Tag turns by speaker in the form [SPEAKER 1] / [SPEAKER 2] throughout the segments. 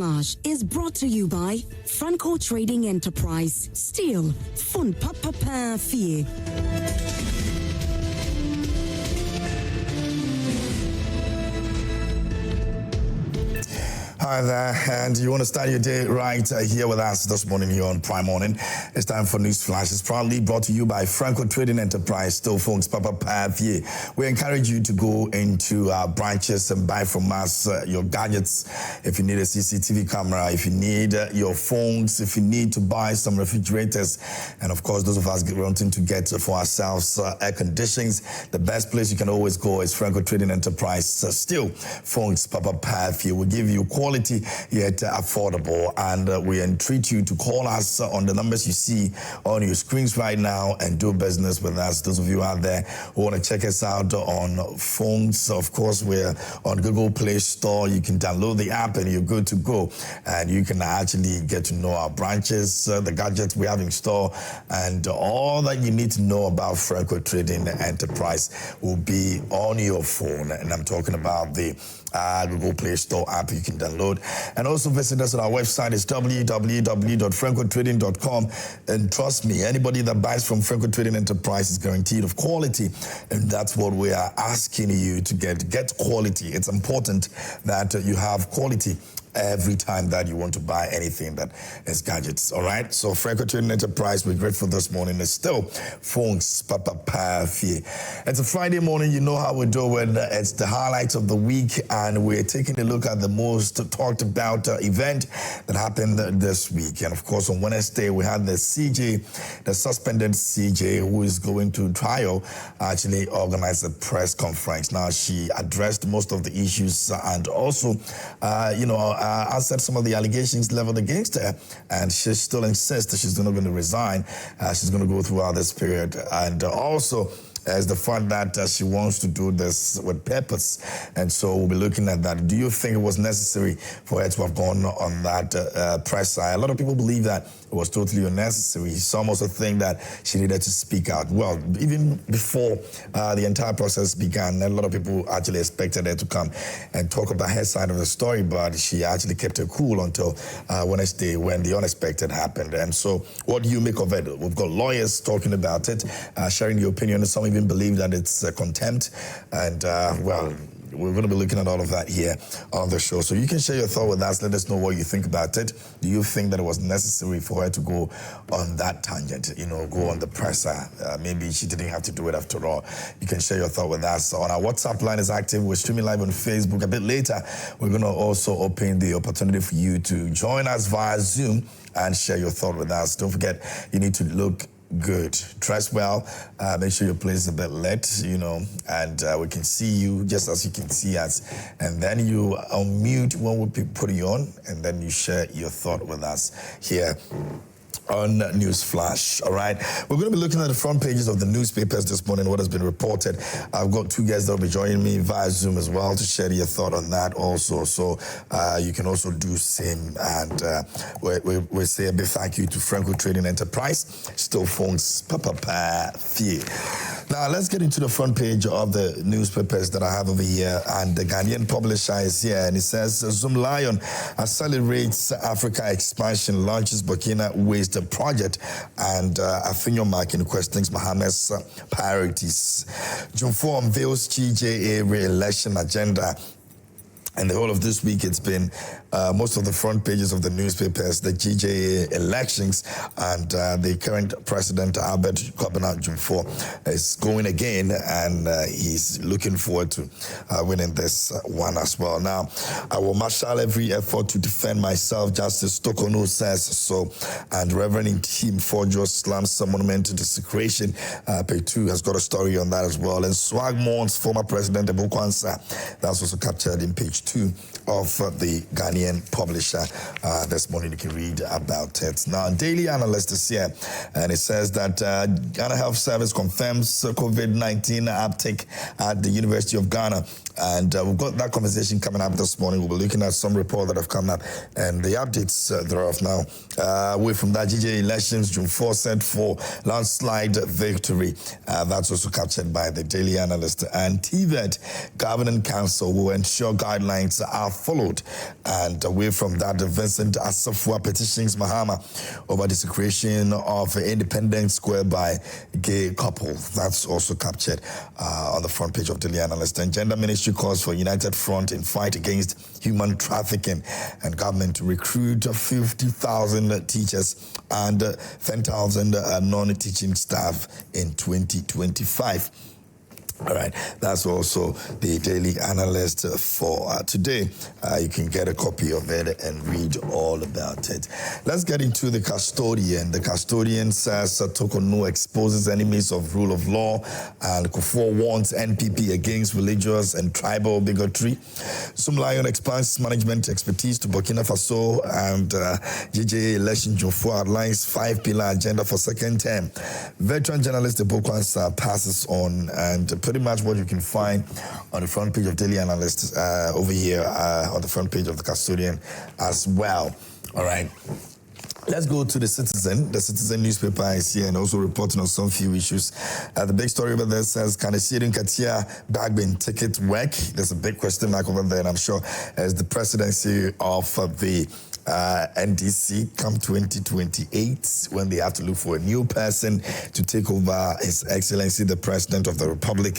[SPEAKER 1] Newsflash is brought to you by Franco Trading Enterprise. Still, fun papa fee.
[SPEAKER 2] Hi there, and you want to start your day right here with us this morning here on Prime Morning. It's time for News Flash. It's proudly brought to you by Franco Trading Enterprise. Still, folks, Papa Pathie. We encourage you to go into our branches and buy from us your gadgets. If you need a CCTV camera, if you need your phones, if you need to buy some refrigerators, and of course, those of us wanting to get for ourselves air conditionings, the best place you can always go is Franco Trading Enterprise. Still, folks, Papa Pathie will give you quality yet affordable, and we entreat you to call us on the numbers you see on your screens right now and do business with us. Those of you out there who want to check us out on phones, of course, we're on Google Play Store. You can download the app and you're good to go, and you can actually get to know our branches, the gadgets we have in store, and all that you need to know about Franco Trading Enterprise will be on your phone. And I'm talking about the Google Play Store app you can download. And also visit us on our website. It's www.francotrading.com. And trust me, anybody that buys from Franco Trading Enterprise is guaranteed of quality. And that's what we are asking you to get quality. It's important that you have quality every time that you want to buy anything that is gadgets. All right, so Franco Trading Enterprise, we're grateful this morning. It's still phones Papa Pathie. It's a Friday morning. You know how we do it. It's the highlights of the week, and we're taking a look at the most talked about event that happened this week. And of course, on Wednesday we had the CJ, the suspended CJ, who is going to trial, actually organized a press conference. Now, she addressed most of the issues and also answered some of the allegations leveled against her, and she still insists that she's not going to resign. She's going to go throughout this period, and also as the fact that she wants to do this with purpose. And so we'll be looking at that. Do you think it was necessary for her to have gone on that press side? A lot of people believe that it was totally unnecessary. Some also think that she needed to speak out. Well, even before the entire process began, a lot of people actually expected her to come and talk about her side of the story, but she actually kept her cool until Wednesday when the unexpected happened. And so what do you make of it? We've got lawyers talking about it, sharing the opinion. Some even believe that it's contempt, and well, we're going to be looking at all of that here on the show. So you can share your thought with us. Let us know what you think about it. Do you think that it was necessary for her to go on that tangent, go on the presser? Maybe she didn't have to do it after all. You can share your thought with us. On our WhatsApp line is active. We're streaming live on Facebook. A bit later, we're going to also open the opportunity for you to join us via Zoom and share your thought with us. Don't forget, you need to look good, dress well, make sure your place is a bit lit, and we can see you just as you can see us. And then you unmute when we put you on, and then you share your thought with us here on News Flash. All right, we're going to be looking at the front pages of the newspapers this morning, what has been reported. I've got two guests that will be joining me via Zoom as well to share your thought on that also. So you can also do same, and we say a big thank you to Franco Trading Enterprise. Still phones Papa Pathie. Now let's get into the front page of the newspapers that I have over here, and the Ghanaian publisher is here, and it says Zoom Lion accelerates Africa expansion, launches Burkina Waste project, and Afinyo Markin questions Mohammed's priorities. June 4 unveils GJA re-election agenda. And the whole of this week, it's been most of the front pages of the newspapers, the GJA elections, and the current president, Albert Kwabena Jumfo, is going again, and he's looking forward to winning this one as well. Now, I will marshal every effort to defend myself, Justice Torkonoo says so, and Reverend Team Forjo slams some monument to desecration. Page 2 has got a story on that as well. And Swag mourns former President Ebo Kwanzaa. That's also captured in page 2 of the Ghanaian publisher. This morning you can read about it. Now, Daily Analyst is here, and it says that Ghana Health Service confirms COVID-19 uptake at the University of Ghana. And we've got that conversation coming up this morning. We'll be looking at some reports that have come up and the updates thereof. Now, away from that, GJ elections, June 4 set for landslide victory. That's also captured by the Daily Analyst. And TVET Governing Council will ensure guidelines guidelines are followed. And away from that, Vincent Asafua petitions Mahama over desecration of Independence Square by gay couple. That's also captured on the front page of Daily Analyst. And Gender Ministry calls for united front in fight against human trafficking, and government to recruit 50,000 teachers and 10,000 non-teaching staff in 2025. All right, that's also the Daily Analyst for today. You can get a copy of it and read all about it. Let's get into the custodian. The custodian says Torkonoo exposes enemies of rule of law, and Kufuor warns NPP against religious and tribal bigotry. Sumlion expands management expertise to Burkina Faso, and JJ Election Jofo outlines 5-pillar agenda for second term. Veteran journalist Ebo Kwanzaa passes on, and pretty much what you can find on the front page of Daily Analyst over here on the front page of the Custodian as well. All right. Let's go to the Citizen. The Citizen newspaper is here and also reporting on some few issues. The big story over there says, can the Syrian Katia Dagbin ticket work? There's a big question mark over there, and I'm sure as the presidency of the NDC come 2028, when they have to look for a new person to take over His Excellency the President of the Republic,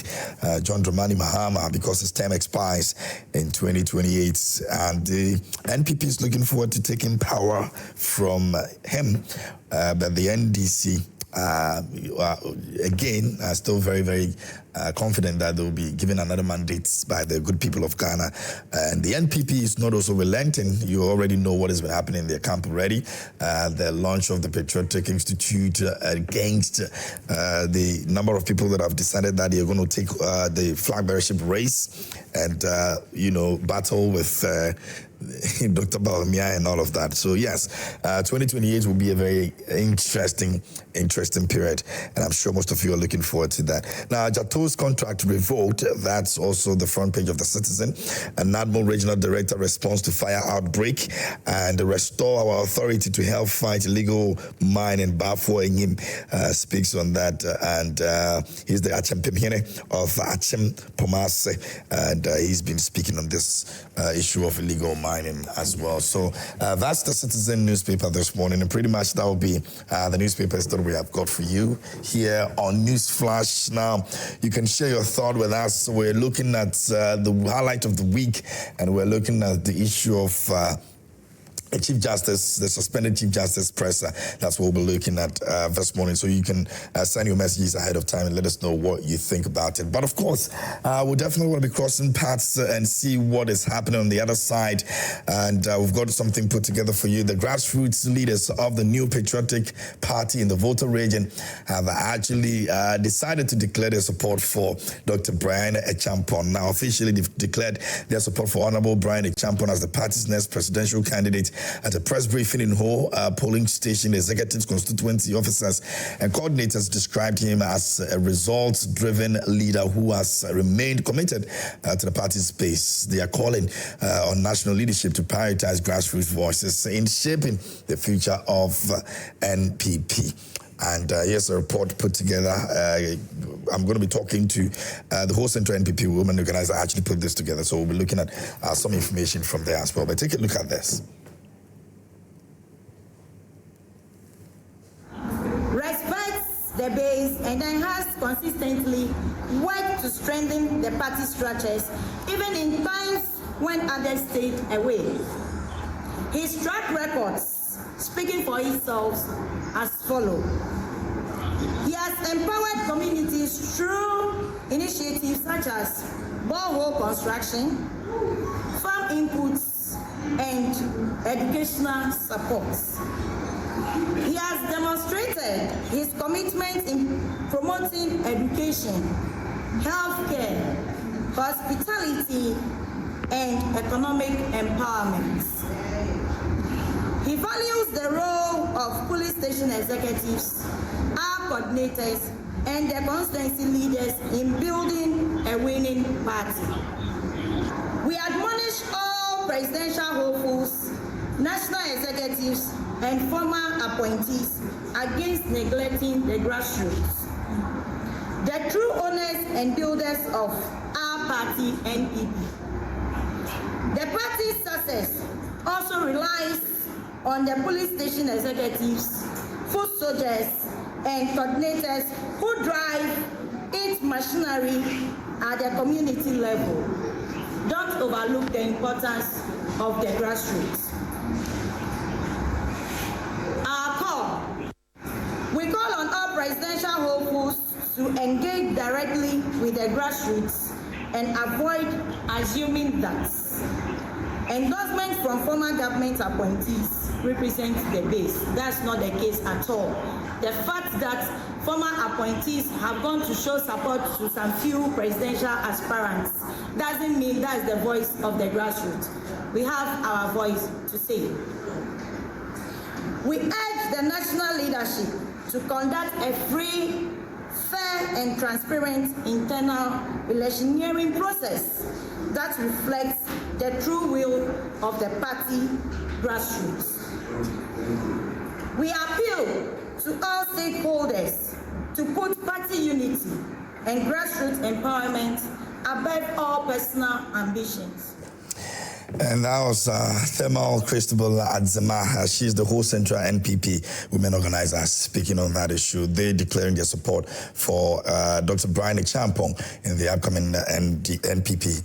[SPEAKER 2] John Dramani Mahama, because his term expires in 2028, and the NPP is looking forward to taking power from him, but the NDC again are still very, very confident that they will be given another mandate by the good people of Ghana. And the NPP is not also relenting. You already know what has been happening in their camp already. The launch of the Patriotic Institute against the number of people that have decided that they are going to take the flag bearership race and, battle with Dr. Balamia and all of that. So yes, 2028 will be a very interesting period, and I'm sure most of you are looking forward to that. Now, Jato's contract revoked. That's also the front page of the Citizen. And NADMO Regional Director responds to fire outbreak and restore our authority to help fight illegal mine in Bafo Enyim. Speaks on that, and he's the Achem Pimhine of Achem Pomase, and he's been speaking on this issue of illegal mining as well. So that's the Citizen newspaper this morning, and pretty much that will be the newspapers that we have got for you here on Newsflash. Now, you can share your thought with us. We're looking at the highlight of the week, and we're looking at the issue of Chief Justice, the suspended Chief Justice presser. That's what we'll be looking at this morning. So you can send your messages ahead of time and let us know what you think about it. But of course, we definitely want to be crossing paths and see what is happening on the other side. And we've got something put together for you. The grassroots leaders of the new Patriotic Party in the Volta region have actually decided to declare their support for Dr. Brian Echampon. Now, officially, they've declared their support for Honorable Brian Echampon as the party's next presidential candidate. At a press briefing in Ho polling station, executives, constituency officers, and coordinators described him as a results-driven leader who has remained committed to the party's base. They are calling on national leadership to prioritize grassroots voices in shaping the future of NPP. And here's a report put together. I'm going to be talking to the whole Central NPP women organizer actually put this together. So we'll be looking at some information from there as well. But take a look at this.
[SPEAKER 3] The base and enhance consistently work to strengthen the party structures, even in times when others stayed away. His track records speaking for itself as follows. He has empowered communities through initiatives such as borehole construction, farm inputs, and educational supports. He has demonstrated his commitment in promoting education, healthcare, hospitality, and economic empowerment. He values the role of police station executives, our coordinators, and their constituency leaders in building a winning party. We admonish all presidential hopefuls, national executives, and former appointees against neglecting the grassroots, the true owners and builders of our party, NPP. The party's success also relies on the police station executives, foot soldiers, and coordinators who drive its machinery at the community level. Don't overlook the importance of the grassroots. Our call. We call on all presidential hopefuls to engage directly with the grassroots and avoid assuming that endorsements from former government appointees represent the base. That's not the case at all. The fact that former appointees have gone to show support to some few presidential aspirants doesn't mean that's the voice of the grassroots. We have our voice to say. We urge the national leadership to conduct a free, fair, and transparent internal electioneering process that reflects the true will of the party grassroots. We appeal to all stakeholders to put party unity and grassroots empowerment above all personal ambitions.
[SPEAKER 2] And that was Thermal Christabel Adzema. She's the whole Central NPP women organizer speaking on that issue. They declaring their support for Dr. Brian Champong in the upcoming NPP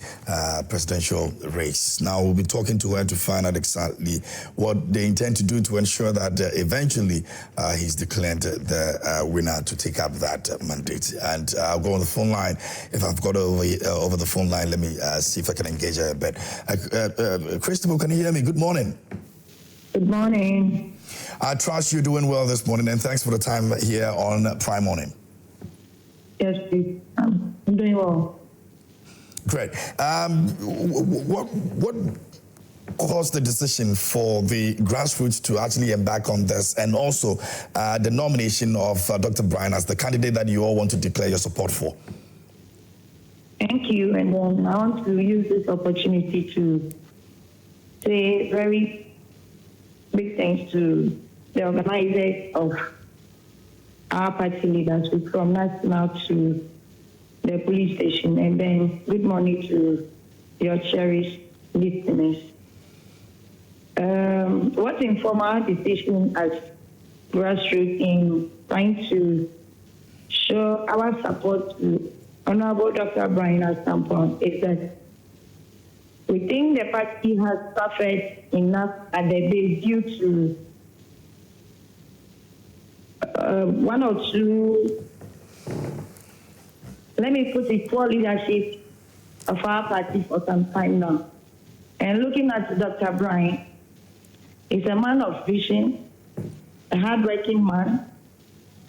[SPEAKER 2] presidential race. Now we'll be talking to her to find out exactly what they intend to do to ensure that eventually he's declared the winner to take up that mandate. And I'll go on the phone line. If I've got over the phone line, let me see if I can engage her a bit. Christabel, can you hear me? Good morning.
[SPEAKER 4] Good morning.
[SPEAKER 2] I trust you're doing well this morning, and thanks for the time here on Prime Morning.
[SPEAKER 4] Yes, please. I'm doing well.
[SPEAKER 2] Great. What caused the decision for the grassroots to actually embark on this, and also the nomination of Dr. Brian as the candidate that you all want to declare your support for?
[SPEAKER 4] Thank you. And I want to use this opportunity to say very big thanks to the organizers of our party leaders, from national to the police station, and then good morning to your cherished listeners. What informed our decision as grassroots in trying to show our support to Honorable Dr. Brian Champong is that we think the party has suffered enough at the base due to one or two, let me put it, poor leadership of our party for some time now. And looking at Dr. Brian, he's a man of vision, a hardworking man,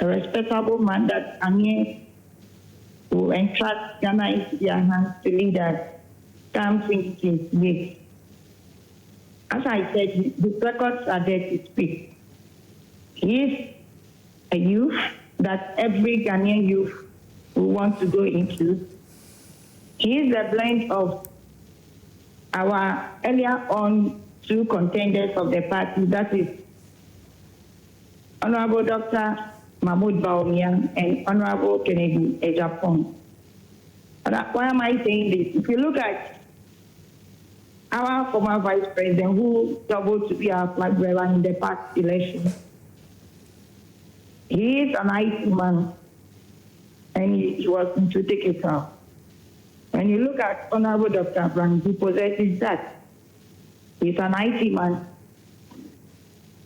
[SPEAKER 4] a respectable man that will entrust Ghana into their hands to lead us come 2028. As I said, his records are there to speak. He is a youth that every Ghanaian youth will want to go into. He is a blend of our earlier on two contenders of the party, that is Honorable Dr. Mahmoud Bawumia and Honorable Kennedy Ejapong. Why am I saying this? If you look at our former vice president, who doubled to be our flag bearer in the past election, he is an IT man, and he was into digital. When you look at Honorable Dr. Brown, he possesses that. He's an IT man.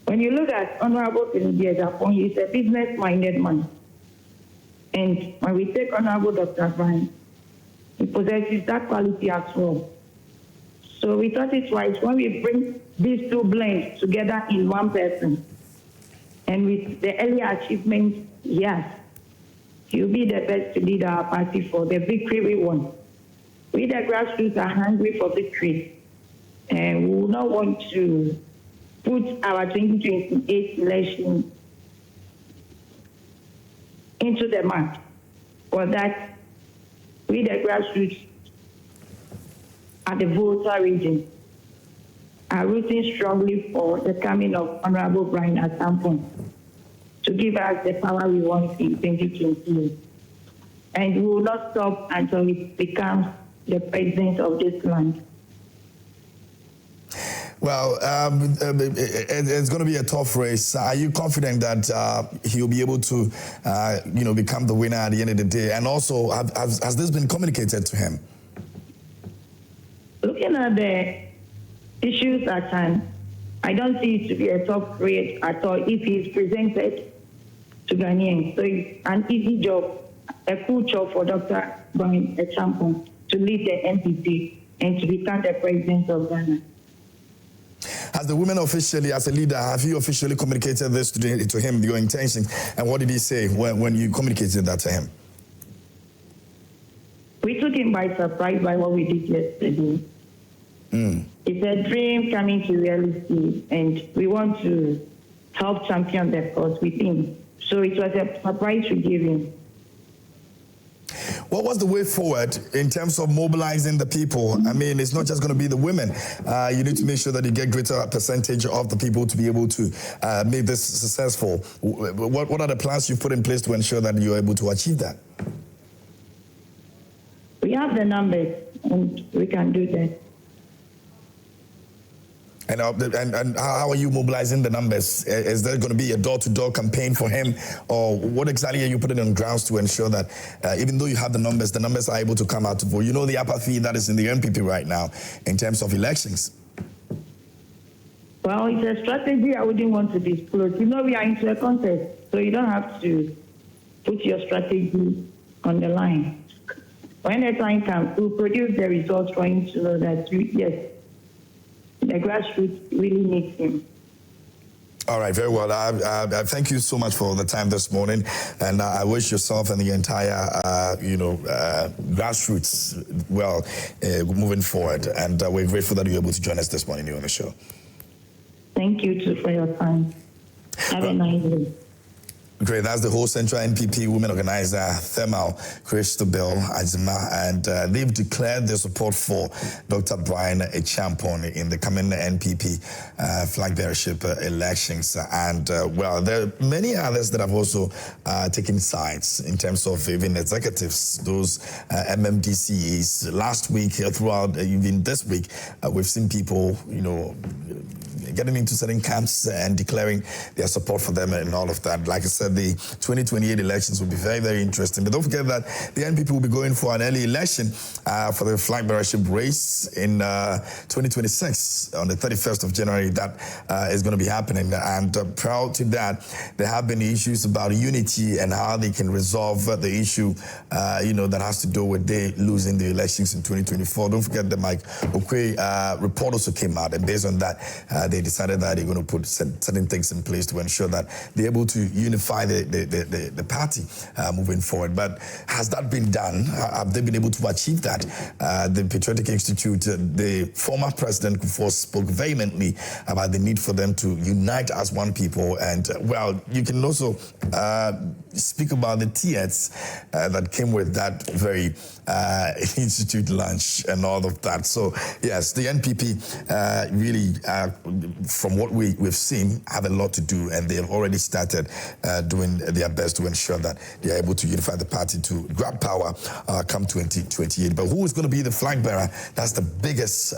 [SPEAKER 4] When you look at Honorable Kennedy Ejapong, he's a business-minded man. And when we take Honorable Dr. Brown, he possesses that quality as well. So we thought it wise when we bring these two blends together in one person, and with the early achievements he has, he'll be the best to lead our party for the victory we won. We, the grassroots, are hungry for victory, and we will not want to put our 2028 election into the mud. For that, we, the grassroots, at the voter region, are rooting strongly for the coming of Honorable Brian Champong to give us the power we want in 2028. And we will not stop until he becomes the president of this land.
[SPEAKER 2] Well, it's going to be a tough race. Are you confident that he'll be able to, become the winner at the end of the day? And also, has this been communicated to him?
[SPEAKER 4] Looking at the issues at hand, I don't see it to be a tough race at all if he's presented to Ghanaians. So it's an easy job, a cool job for Dr. Brian Acheampong to lead the NPP and to become the president of Ghana.
[SPEAKER 2] As the women officially, as a leader, have you officially communicated this to him, your intention? And what did he say when you communicated that to him?
[SPEAKER 4] We took him by surprise by what we did yesterday. It's a dream coming to reality, and we want to help champion the cause with him. So it was a surprise we gave him.
[SPEAKER 2] What was the way forward in terms of mobilizing the people? I mean, it's not just going to be the women. You need to make sure that you get greater percentage of the people to be able to make this successful. What are the plans you've put in place to ensure that you're able to achieve that?
[SPEAKER 4] We have the numbers, and we can do that.
[SPEAKER 2] And how are you mobilizing the numbers? Is there going to be a door-to-door campaign for him? Or what exactly are you putting on grounds to ensure that even though you have the numbers are able to come out to vote? You know the apathy that is in the NPP right now in terms of elections.
[SPEAKER 4] Well, it's a strategy I wouldn't want to disclose. You know we are into a contest, so you don't have to put your strategy on the line. When the time comes, we'll produce the results for him to know that, yes, the grassroots really needs him.
[SPEAKER 2] All right, very well. I thank you so much for the time this morning, and I wish yourself and the entire, grassroots well moving forward. And we're grateful that you're able to join us this morning here on the show. Thank you too for your time. Have a nice day. Great. That's the whole Central NPP women organizer, Themal Christabel Azima, and they've declared their support for Dr. Brian Acheampong in the coming NPP flag bearership elections. And, there are many others that have also taken sides in terms of even executives, those MMDCs. Last week, throughout even this week, we've seen people, getting into certain camps and declaring their support for them and all of that. Like I said, the 2028 elections will be very, very interesting. But don't forget that the NPP will be going for an early election for the flag bearership race in 2026 on the 31st of January. That is going to be happening. And prior to that, there have been issues about unity and how they can resolve the issue, that has to do with they losing the elections in 2024. Don't forget the Mike Okwe report also came out, and based on that, they decided that they're going to put certain things in place to ensure that they're able to unify the party moving forward. But has that been done? Have they been able to achieve that? The Patriotic Institute, the former president Kufuor spoke vehemently about the need for them to unite as one people. And, you can also speak about the tears that came with that very institute lunch and all of that. So, yes, the NPP really, from what we've seen, have a lot to do, and they have already started doing their best to ensure that they are able to unify the party to grab power come 2028. But who is going to be the flag bearer? That's the biggest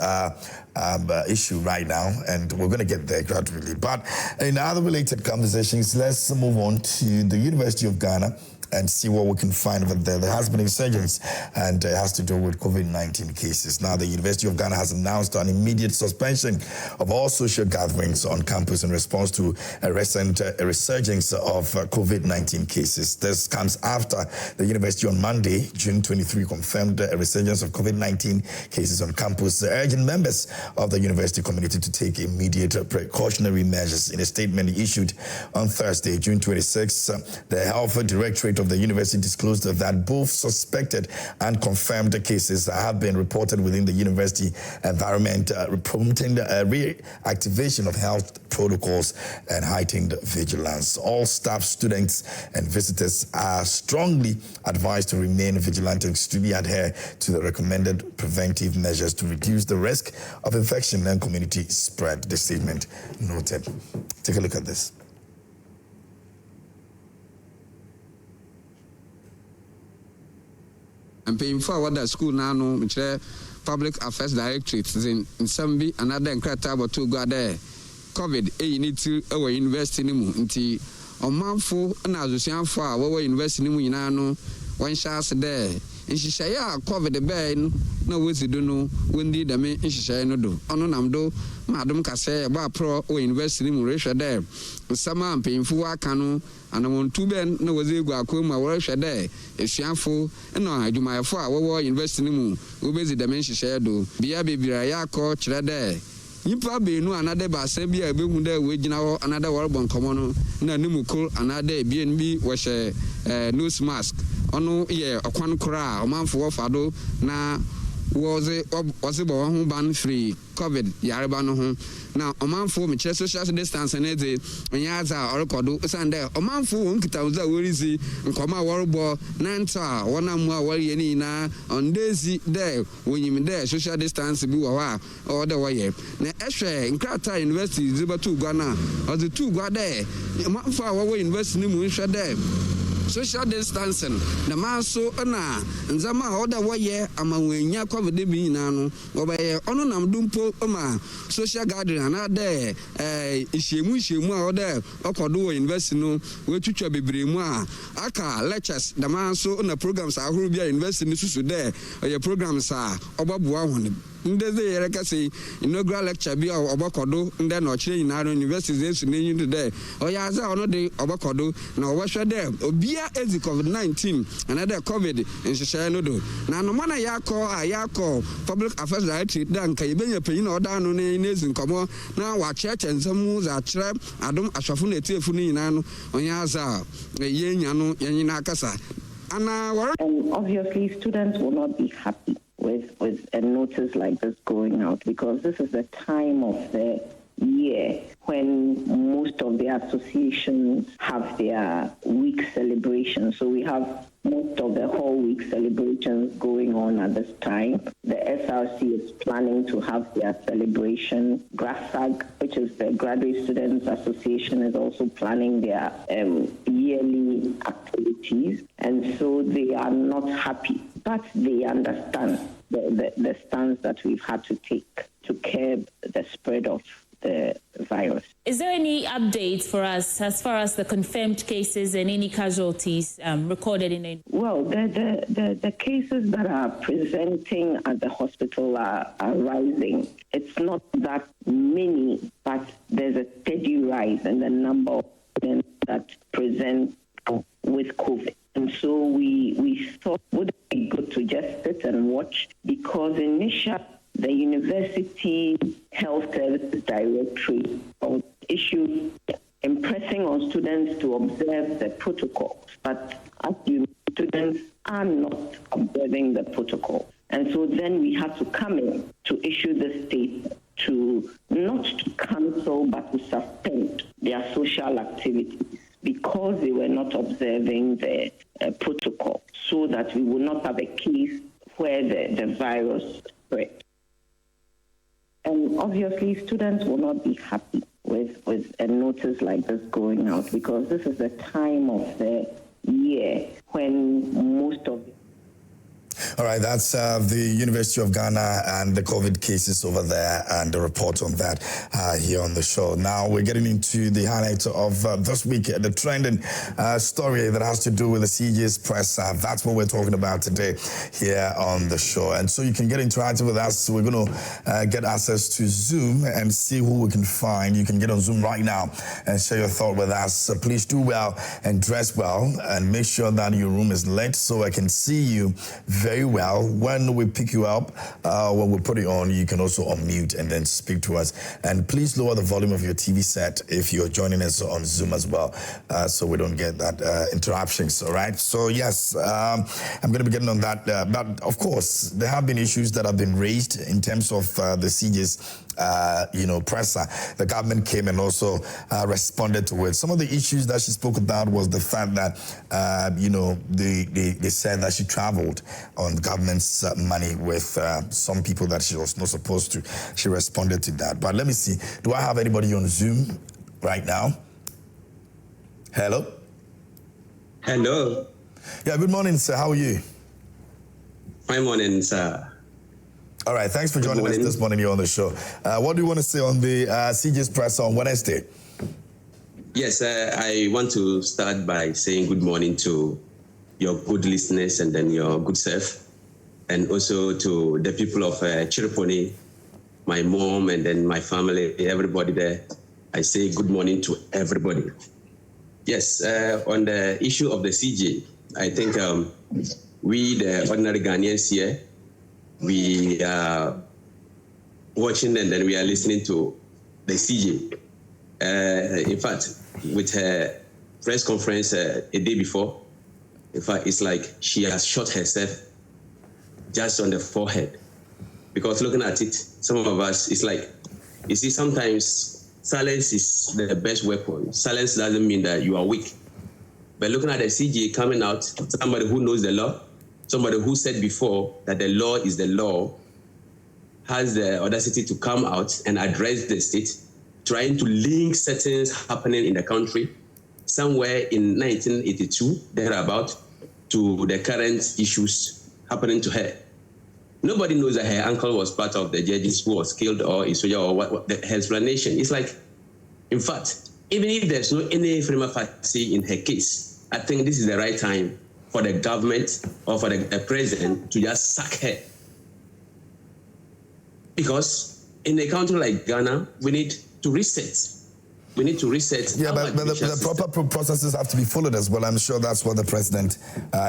[SPEAKER 2] issue right now, and we're going to get there gradually. But in other related conversations, let's move on to the University of Ghana and see what we can find over there. There has been a resurgence, and it has to do with COVID-19 cases. Now, the University of Ghana has announced an immediate suspension of all social gatherings on campus in response to a recent resurgence of COVID-19 cases. This comes after the university on Monday, June 23, confirmed a resurgence of COVID-19 cases on campus, urging members of the university community to take immediate precautionary measures. In a statement issued on Thursday, June 26, the Health Directorate of the university disclosed that both suspected and confirmed cases have been reported within the university environment, prompting reactivation of health protocols and heightened vigilance. All staff, students, and visitors are strongly advised to remain vigilant and strictly adhere to the recommended preventive measures to reduce the risk of infection and community spread, the statement noted. Take a look at this.
[SPEAKER 5] And paying forward that school now, no, Public Affairs Directorate in Sambi another incredible to go there. COVID need our university nimu nti omanfo na azusianfo a wo university nimu nyina no wan chance there nhihyaye a COVID be na wozidu no wondi dame nhihyaye no do ono namdo madum kase ba pro o university nimu rehwe there sama mpemfu aka no anawontu ben na wozegu akoma wo rehwe there esuanfo na adwumayefo a wo university nimu obezi dame nhihyaye do bia bebira ya akọ kire there Nipa benu another basen bi a behu da we gina ho another world komo no na nimukol another BNB wo hye nose mask ono ye okwan kora omanfo wo fado na was bo ho ban free COVID yareba no ho na omanfo me kire social distance na dey onyaza orekodo sande omanfo won kitawuza worizi nkoma worbo na nta wona mu a wori ni na on daisy there wonyim there social distance bi wo ha o de wo ye na ehwe nkrata university zibatu gwa na o the two gwa there omanfo a wo university ni mu nhwe there social distancing the man so na nzama oda woye amanwenya COVID bi nyina no obaye ono nam dumpo ma social gathering na de ihyiemu a oda okodo wo university no wetwitwa bebremu a aka lectures the man so na programs ahuru bia university ni susu de oye programs a obaboa ho ndeze yere kase inaugural lecture bi obakodo nde na ochire nyina no university zesu na nyu de oya za ono de obakodo na obahwe de obia ezi COVID-19 another COVID nhihye no do na no mana yakọ public affairs directorate dan ka ibenya panyin na oda no na ezi nkomo na wa cheche nzamu za kire adom aswafo na etiefu ni nyina no onya za yenya no yenyina akasa ana
[SPEAKER 4] obviously students will not be happy with a notice like this going out because this is the time of the year when most of the associations have their week celebrations. So we have most of the whole week celebrations going on at this time. The SRC is planning to have their celebration. GRASAG, which is the Graduate Students Association, is also planning their yearly activities. And so they are not happy, but they understand the stance that we've had to take to curb the spread of the virus.
[SPEAKER 6] Is there any updates for us as far as the confirmed cases and any casualties recorded in it? Well,
[SPEAKER 4] the cases that are presenting at the hospital are rising. It's not that many, but there's a steady rise in the number of patients that present with COVID. And so we thought it would be good to just sit and watch because initially the University Health Services Directorate issued impressing on students to observe the protocols. But as you know, students are not observing the protocol. And so then we had to come in to issue the statement to not to cancel but to suspend their social activities because they were not observing the protocol so that we will not have a case where the virus spread. And obviously, students will not be happy with a notice like this going out because this is the time of the year when most of
[SPEAKER 2] All right, that's the University of Ghana and the COVID cases over there and the report on that here on the show. Now we're getting into the highlights of this week, the trending story that has to do with the CJ's press. That's what we're talking about today here on the show. And so you can get interactive with us. We're going to get access to Zoom and see who we can find. You can get on Zoom right now and share your thought with us. So please do well and dress well and make sure that your room is lit so I can see you very well. When we pick you up, when we put it on, you can also unmute and then speak to us. And please lower the volume of your TV set if you're joining us on Zoom as well, so we don't get that interruptions, all right? So yes, I'm going to be getting on that. But of course, there have been issues that have been raised in terms of the CJ's presser. The government came and also responded to it. Some of the issues that she spoke about was the fact that, they said that she traveled on government's money with some people that she was not supposed to. She responded to that. But let me see. Do I have anybody on Zoom right now? Hello?
[SPEAKER 7] Hello.
[SPEAKER 2] Yeah, good morning, sir. How are you?
[SPEAKER 7] Fine morning, sir.
[SPEAKER 2] All right, thanks for joining us this morning here on the show. What do you want to say on the CJ's press on Wednesday?
[SPEAKER 7] Yes, I want to start by saying good morning to your good listeners and then your good self, and also to the people of Chiriponi, my mom and then my family, everybody there. I say good morning to everybody. Yes, on the issue of the CJ, I think we, the ordinary Ghanaians here, we are watching and then we are listening to the CJ. In fact, with her press conference a day before, in fact, it's like she has shot herself just on the forehead. Because looking at it, some of us, it's like, you see, sometimes silence is the best weapon. Silence doesn't mean that you are weak. But looking at the CJ coming out, somebody who knows the law, somebody who said before that the law is the law, has the audacity to come out and address the state, trying to link certain happening in the country, somewhere in 1982, thereabout, to the current issues happening to her. Nobody knows that her uncle was part of the judges who was killed or is or what her explanation. It's like, in fact, even if there's no any prima facie in her case, I think this is the right time for the government or for the president to just sack her. Because in a country like Ghana, we need to reset. We need to reset.
[SPEAKER 2] Yeah, but the proper processes have to be followed as well. I'm sure that's what the president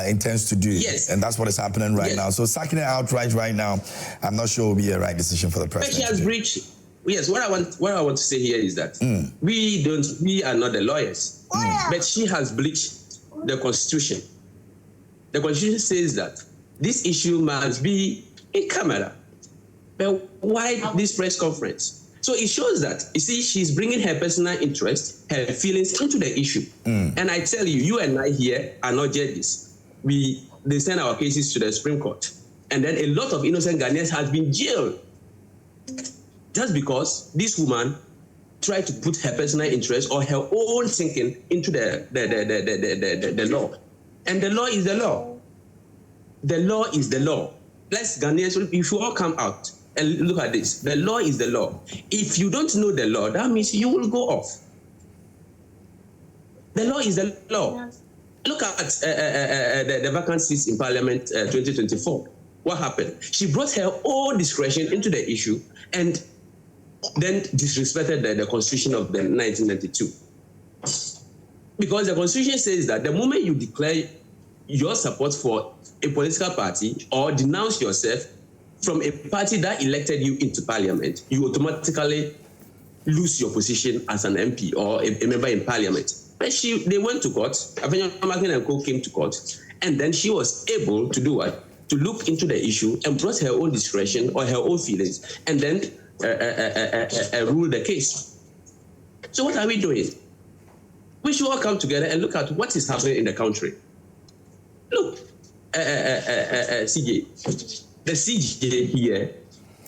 [SPEAKER 2] intends to do.
[SPEAKER 7] Yes.
[SPEAKER 2] And that's what is happening right now. So sacking her outright right now, I'm not sure will be a right decision for the president.
[SPEAKER 7] But she has breached. Yes, what I want to say here is that we are not the lawyers, but she has breached the Constitution. The Constitution says that this issue must be in camera. But why this press conference? So it shows that, you see, she's bringing her personal interest, her feelings into the issue. And I tell you, you and I here are not judges. They send our cases to the Supreme Court. And then a lot of innocent Ghanaians have been jailed just because this woman tried to put her personal interest or her own thinking into the law. And the law is the law. The law is the law. Let's Ghanaians, if you all come out and look at this, the law is the law. If you don't know the law, that means you will go off. The law is the law. Look at the vacancies in Parliament 2024. What happened? She brought her own discretion into the issue and then disrespected the Constitution of the 1992. Because the Constitution says that the moment you declare your support for a political party or denounce yourself from a party that elected you into Parliament, you automatically lose your position as an MP or a member in Parliament. But they went to court. Martin and Co came to court, and then she was able to do what? To look into the issue and brought her own discretion or her own feelings, and then rule the case. So what are we doing? We should all come together and look at what is happening in the country. Look, CJ, the CJ here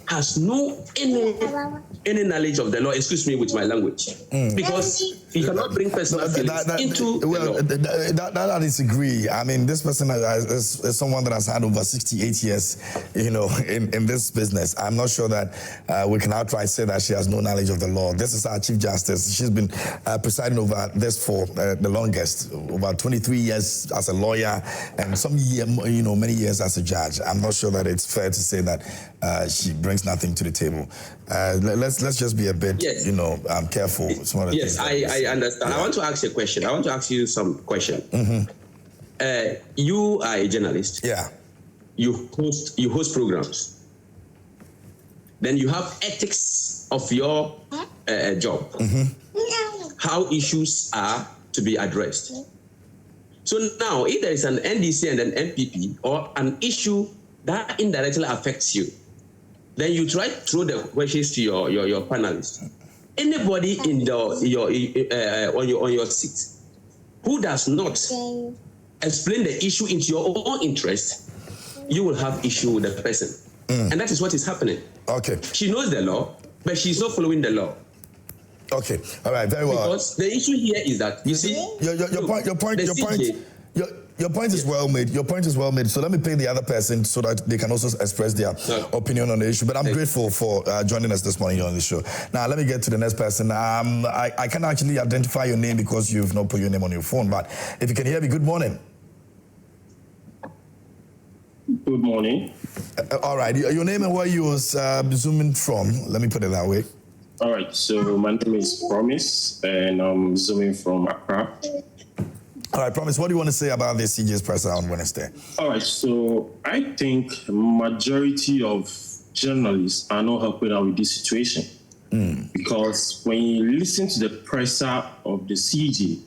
[SPEAKER 7] has no any knowledge of the law. Excuse me with my language, because he cannot bring personal feelings into the law.
[SPEAKER 2] That I disagree. I mean, this person is someone that has had over 68 years, in this business. I'm not sure that we can outright say that she has no knowledge of the law. This is our Chief Justice. She's been presiding over this for the longest, about 23 years as a lawyer, and many years as a judge. I'm not sure that it's fair to say that she brings nothing to the table. Let's just be a bit, careful.
[SPEAKER 7] Yes, I understand. Yeah. I want to ask you a question. I want to ask you some question. You are a journalist.
[SPEAKER 2] Yeah.
[SPEAKER 7] You host programs. Then you have ethics of your job. How issues are to be addressed. So now, if there is an NDC and an MPP or an issue that indirectly affects you, then you try to throw the questions to your panelists. Anybody on your seat who does not explain the issue into your own interest, you will have issue with the person. And that is what is happening.
[SPEAKER 2] Okay.
[SPEAKER 7] She knows the law, but she's not following the law.
[SPEAKER 2] Okay. All right. Very well.
[SPEAKER 7] Because the issue here is that, you see,
[SPEAKER 2] your point. Your point is well made. Your point is well made. So let me pay the other person so that they can also express their opinion on the issue. But I'm grateful for joining us this morning on the show. Now, let me get to the next person. I can actually identify your name because you've not put your name on your phone. But if you can hear me, good morning.
[SPEAKER 8] Good morning.
[SPEAKER 2] All right. Your name and where you was zooming from. Let me put it that way.
[SPEAKER 8] All right. So my name is Promise, and I'm zooming from Accra.
[SPEAKER 2] All right, Promise, what do you want to say about this CJ's presser on Wednesday?
[SPEAKER 8] All right. So I think majority of journalists are not helping out with this situation. Because when you listen to the presser of the CJ,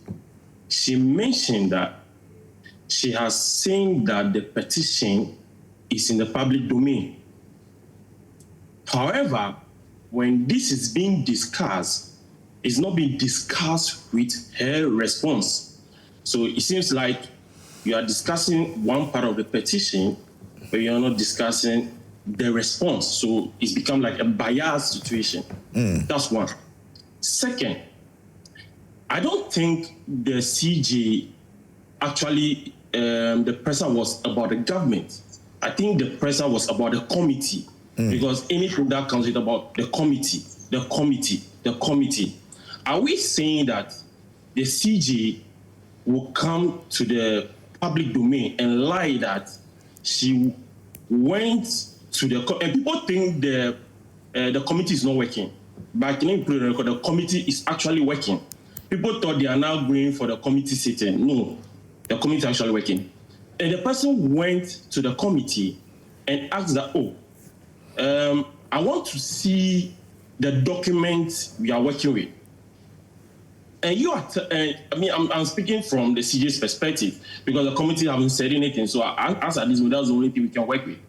[SPEAKER 8] she mentioned that she has seen that the petition is in the public domain. However, when this is being discussed, it's not being discussed with her response. So it seems like you are discussing one part of the petition, but you're not discussing the response. So it's become like a biased situation. That's one. Second, I don't think the CJ actually, the presser was about the government. I think the presser was about the committee. Because anything that comes with about the committee. Are we saying that the CJ will come to the public domain and lie that she went to the and people think the committee is not working. But can you put it on record? The committee is actually working. People thought they are now going for the committee sitting. No, the committee is actually working. And the person went to the committee and asked that, I want to see the documents we are working with. And you are, I'm speaking from the CJ's perspective because the committee haven't said anything. So I answer this, that's the only thing we can work with.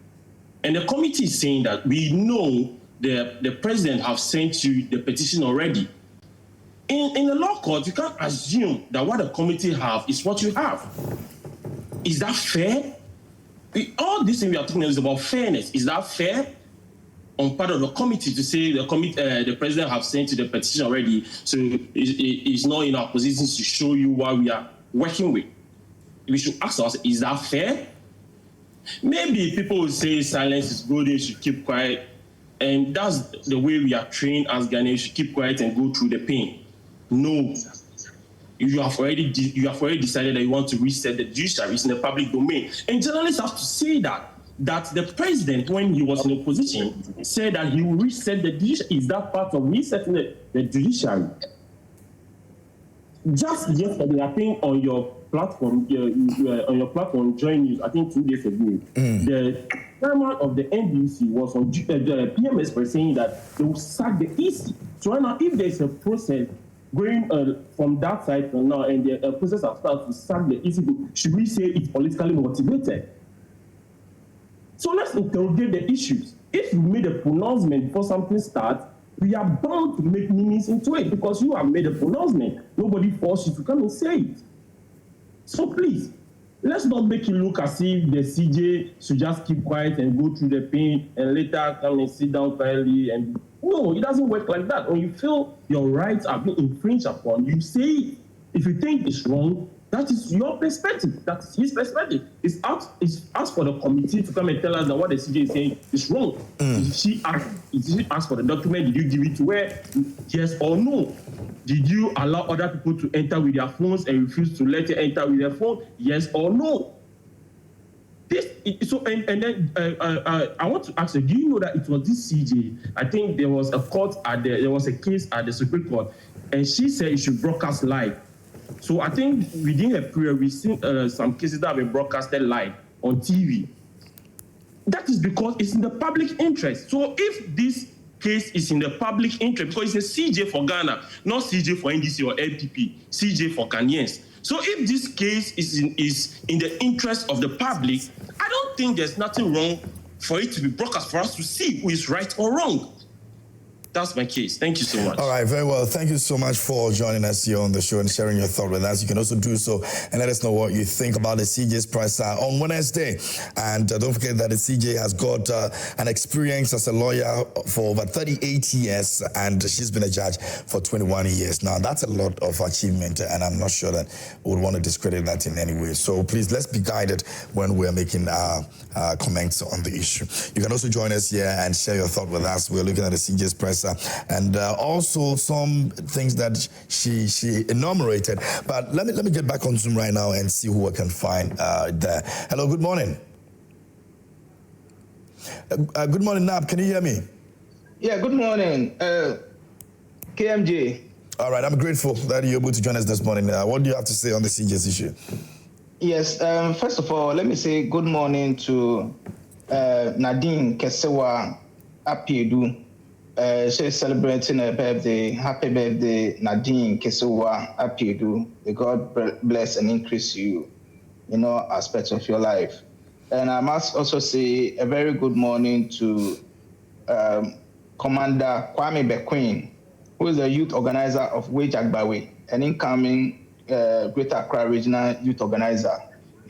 [SPEAKER 8] And the committee is saying that we know the president have sent you the petition already. In the law court, you can't assume that what the committee have is what you have. Is that fair? All this thing we are talking about is about fairness. Is that fair? On part of the committee to say the president have sent you the petition already, so it's not in our position to show you what we are working with. We should ask ourselves, is that fair? Maybe people will say silence is good, you should keep quiet, and that's the way we are trained as Ghanaians, you should keep quiet and go through the pain. No. You have already decided that you want to reset the judiciary. It's in the public domain. And journalists have to say that the president, when he was in opposition, said that he will reset the judiciary. Is that part of resetting the judiciary? Just yesterday, I think on your platform, Join News, I think 2 days ago, the chairman of the NDC was on the PMS for saying that they will sack the EC. So now, if there's a process going from that side to now, and the process has started to sack the EC, should we say it's politically motivated? So let's interrogate the issues. If you made a pronouncement before something starts, we are bound to make meanings into it because you have made a pronouncement. Nobody forced you to come and say it. So please, let's not make it look as if the CJ should just keep quiet and go through the pain and later come and sit down quietly. And no, it doesn't work like that. When you feel your rights are being infringed upon, you say it. If you think it's wrong, that is your perspective. That's his perspective. It's asked for the committee to come and tell us that what the CJ is saying is wrong. Did she ask for the document? Did you give it to her? Yes or no? Did you allow other people to enter with their phones and refuse to let her enter with their phone? Yes or no? I want to ask you, do you know that it was this CJ? I think there was a case at the Supreme Court, and she said it should broadcast live. So I think within her period, we've seen some cases that have been broadcasted live on TV. That is because it's in the public interest. So if this case is in the public interest, because it's a CJ for Ghana, not CJ for NDC or LPP, CJ for Ghanaians. So if this case is in the interest of the public, I don't think there's nothing wrong for it to be broadcast for us to see who is right or wrong. That's my case. Thank you so much.
[SPEAKER 2] All right, very well. Thank you so much for joining us here on the show and sharing your thought with us. You can also do so and let us know what you think about the CJ's price on Wednesday. And don't forget that the CJ has got an experience as a lawyer for over 38 years, and she's been a judge for 21 years. Now, that's a lot of achievement, and I'm not sure that we would want to discredit that in any way. So please, let's be guided when we're making comments on the issue. You can also join us here and share your thought with us. We're looking at the CJ's price and also some things that she enumerated. But let me get back on Zoom right now and see who I can find there. Hello, good morning. Good morning, Nab. Can you hear me?
[SPEAKER 9] Yeah, good morning, KMJ.
[SPEAKER 2] All right, I'm grateful that you're able to join us this morning. What do you have to say on the CJ's issue?
[SPEAKER 9] Yes, first of all, let me say good morning to Nadine Kesewa Apiedu. She's celebrating her birthday. Happy birthday, Nadine Kesewa Apiedu. May God bless and increase you in all aspects of your life. And I must also say a very good morning to Commander Kwame Bequin, who is the youth organizer of Wage Agbawe, an incoming Greater Accra Regional Youth Organizer.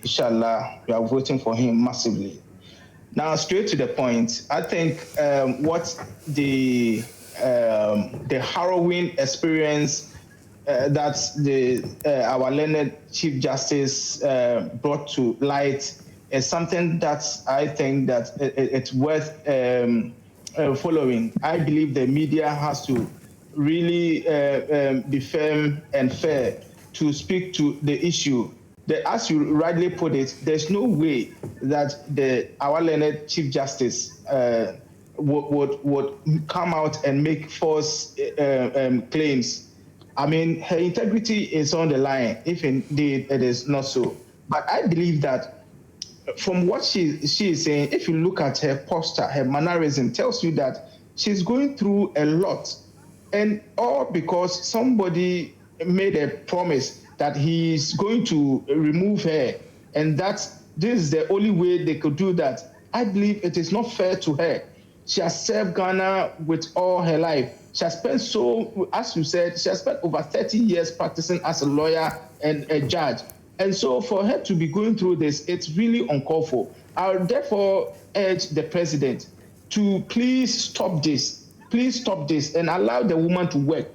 [SPEAKER 9] Inshallah, we are voting for him massively. Now, straight to the point, I think what the harrowing experience that our learned Chief Justice brought to light is something that I think that it's worth following. I believe the media has to really be firm and fair to speak to the issue. As you rightly put it, there's no way that our learned Chief Justice would come out and make false claims. I mean, her integrity is on the line, if indeed it is not so. But I believe that from what she is saying, if you look at her posture, her mannerism tells you that she's going through a lot. And all because somebody made a promise that he's going to remove her, and this is the only way they could do that. I believe it is not fair to her. She has served Ghana with all her life. She has spent as you said, she has spent over 30 years practicing as a lawyer and a judge. And so for her to be going through this, it's really uncalled for. I would therefore urge the president to please stop this and allow the woman to work.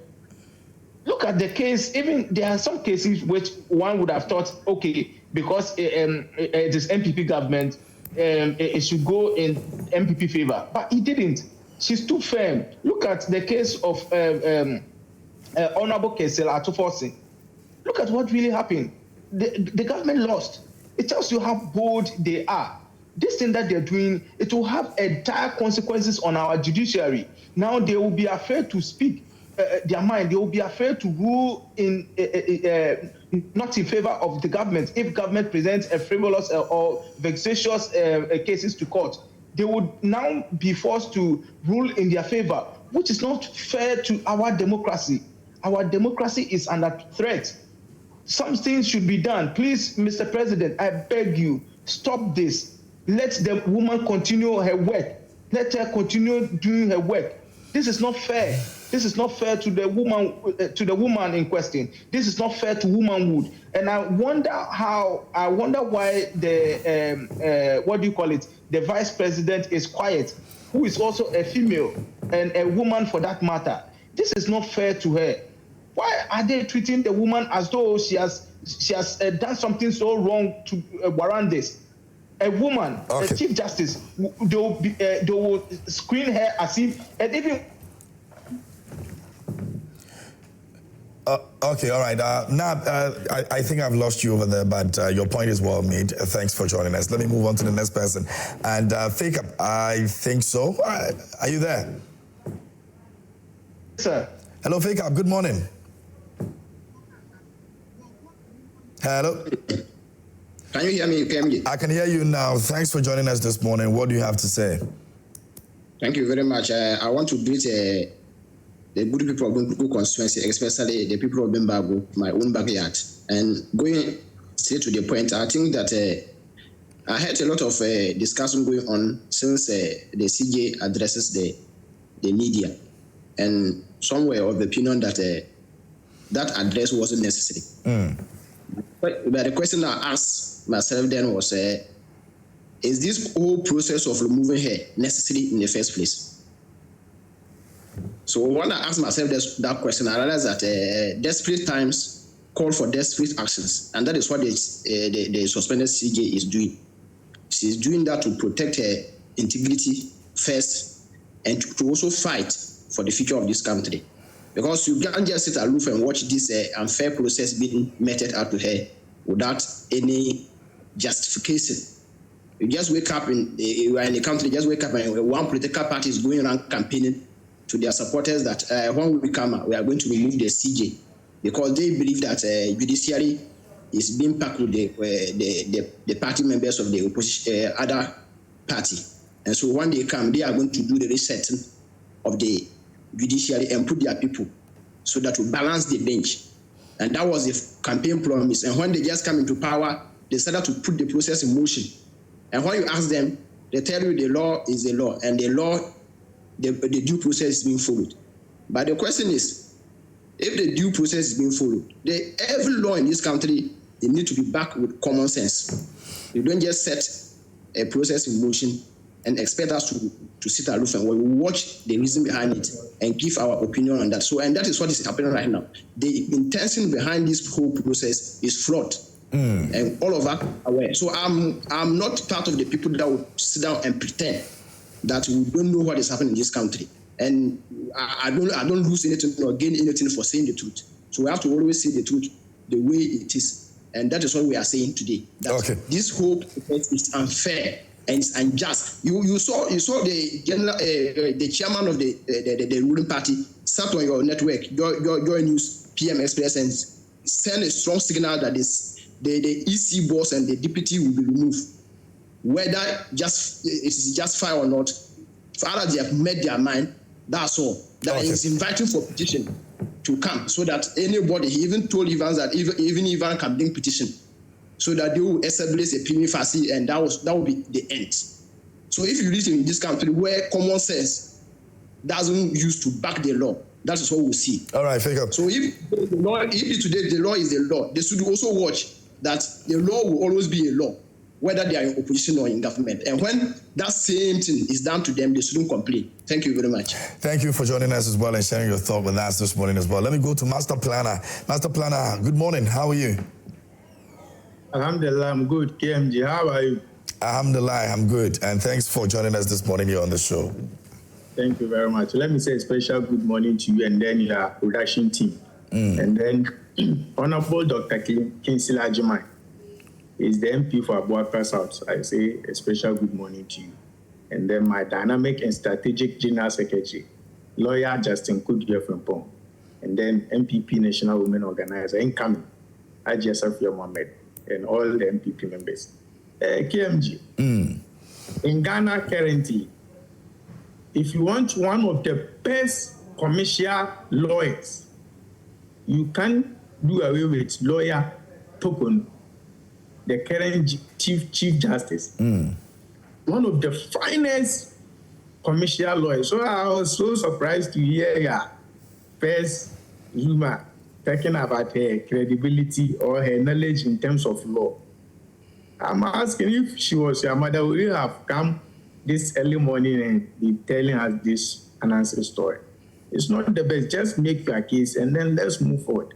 [SPEAKER 9] Look at the case. Even there are some cases which one would have thought, okay, because it is MPP government, it should go in MPP favor, but it didn't. She's too firm. Look at the case of Honorable Kesel Atufosi. Look at what really happened. The government lost. It tells you how bold they are. This thing that they're doing, it will have dire consequences on our judiciary. Now they will be afraid to speak their mind. They will be afraid to rule not in favor of the government. If government presents a frivolous or vexatious cases to court, they would now be forced to rule in their favor, which is not fair to our democracy. Our democracy is under threat. Some things should be done. Please, Mr. President, I beg you, stop this. Let the woman continue her work. Let her continue doing her work. This is not fair. This is not fair to the woman in question. This is not fair to womanhood. And I wonder why the vice president is quiet, who is also a female and a woman for that matter. This is not fair to her. Why are they treating the woman as though she has done something so wrong to warrant this? A woman, okay. A Chief Justice, they will screen her as if, and even.
[SPEAKER 2] Okay, all right. Now, I think I've lost you over there, but your point is well made. Thanks for joining us. Let me move on to the next person. And Fake Up, I think so. Are you there?
[SPEAKER 9] Sir.
[SPEAKER 2] Hello, Fake Up. Good morning. Hello.
[SPEAKER 10] Can you hear me, KMG?
[SPEAKER 2] I can hear you now. Thanks for joining us this morning. What do you have to say?
[SPEAKER 10] Thank you very much. I want to greet the good people of Bunkuku constituency, especially the people of Bembago, my own backyard. And going straight to the point, I think that I had a lot of discussion going on since the CJ addresses the media. and some were of the opinion that that address wasn't necessary. But the question I asked myself then was, is this whole process of removing her necessary in the first place? So when I asked myself that question, I realized that desperate times call for desperate actions, and that is what the suspended CJ is doing. She's doing that to protect her integrity first, and to also fight for the future of this country. Because you can't just sit aloof and watch this unfair process being meted out to her without any justification. You just wake up you are in the country, just wake up and one political party is going around campaigning to their supporters that when we come out, we are going to remove the CJ, because they believe that judiciary is being packed with the party members of the opposition, other party. And so when they come, they are going to do the resetting of the judiciary and put their people so that will balance the bench. And that was the campaign promise. And when they just come into power, they started to put the process in motion. And when you ask them, they tell you the law is the law, and the law, the due process is being followed. But the question is, if the due process is being followed, every law in this country, it needs to be backed with common sense. You don't just set a process in motion and expect us to sit aloof and we watch the reason behind it and give our opinion on that. So, and that is what is happening right now. The intention behind this whole process is flawed, and all of us are aware. So I'm not part of the people that will sit down and pretend that we don't know what is happening in this country. And I don't lose anything or gain anything for saying the truth. So we have to always say the truth the way it is. And that is what we are saying today. That this whole process is unfair and it's unjust. You saw the general, the chairman of the ruling party sat on your network, your news, PM Express, and send a strong signal that the EC boss and the deputy will be removed. Whether it is justified or not, far as they have made their mind, that's all. That is inviting for petition to come, so that anybody, he even told Evans that even Ivan can bring petition, so that they will establish a prima facie, and that will be the end. So if you live in this country where common sense doesn't use to back the law, that is what we'll see. All right, figure. So if today the law is the law, they should also watch that the law will always be a law, whether they are in opposition or in government. And when that same thing is done to them, they shouldn't complain. Thank you very much. Thank you for joining us as well and sharing your thought with us this morning as well. Let me go to Master Planner. Master Planner, good morning. How are you?
[SPEAKER 11] Alhamdulillah, I'm good. KMG, how are you?
[SPEAKER 2] Alhamdulillah, I'm good. And thanks for joining us this morning here on the show.
[SPEAKER 11] Thank you very much. Let me say a special good morning to you and then your production team. And then Honorable Dr. Kingsley Ajimai is the MP for Abuakra South. I say a special good morning to you. And then my dynamic and strategic general secretary, lawyer Justin Kudye Frimpong. And then MPP National Women Organizer, incoming, Ajia Safia Mohammed, and all the MPP members. KMG, in Ghana currently, if you want one of the best commercial lawyers, you can do away with lawyer Torkonoo, the current Chief Justice. One of the finest commercial lawyers. So I was so surprised to hear her first Zuma talking about her credibility or her knowledge in terms of law. I'm asking if she was your mother, would you have come this early morning and be telling us this unanswered story? It's not the best. Just make your case and then let's move forward.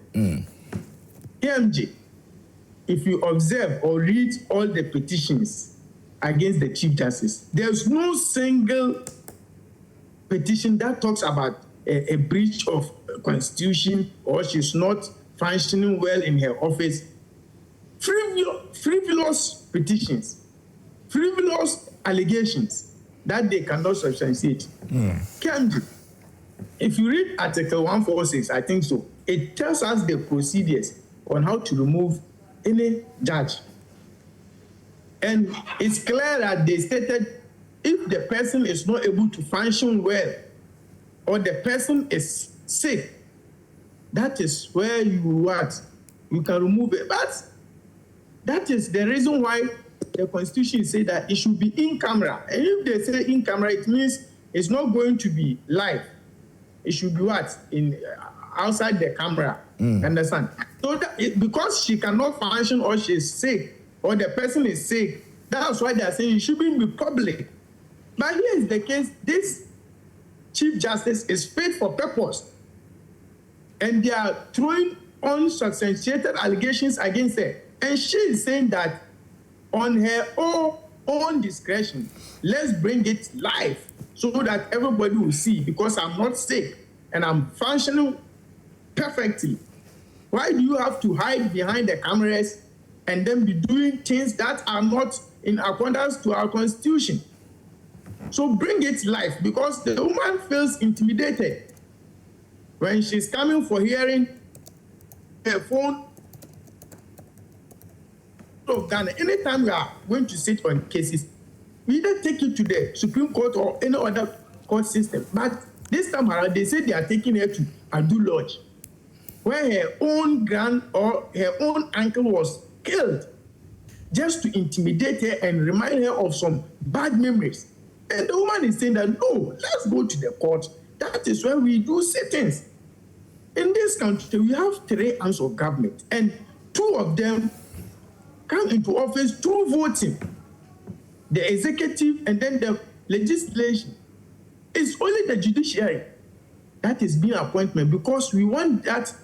[SPEAKER 11] KMG, if you observe or read all the petitions against the Chief Justice, there's no single petition that talks about a breach of Constitution or she's not functioning well in her office. Frivolous petitions, frivolous allegations that they cannot substantiate. KMG, if you read Article 146, I think so, it tells us the procedures on how to remove any judge. And it's clear that they stated if the person is not able to function well or the person is sick, that is where you can remove it. But that is the reason why the Constitution says that it should be in camera. And if they say in camera, it means it's not going to be live. it should be what? In outside the camera. Understand? So that because she cannot function or she's sick or the person is sick, that's why they are saying it shouldn't be public. But here is the case, this Chief Justice is fit for purpose. And they are throwing unsubstantiated allegations against her. And she is saying that on her own discretion, let's bring it live so that everybody will see, because I'm not sick and I'm functioning perfectly. Why do you have to hide behind the cameras and then be doing things that are not in accordance to our constitution? So bring it live, because the woman feels intimidated when she's coming for hearing. Her phone. So Ghana, anytime we are going to sit on cases, we either take it to the Supreme Court or any other court system. But this time around, they say they are taking her to Adu Lodge, where her own grand or her own uncle was killed, just to intimidate her and remind her of some bad memories. And the woman is saying that, no, let's go to the court. That is where we do sittings. In this country, we have 3 arms of government, and 2 of them come into office through voting. The executive and then the legislation. It's only the judiciary that is being appointment, because we want that.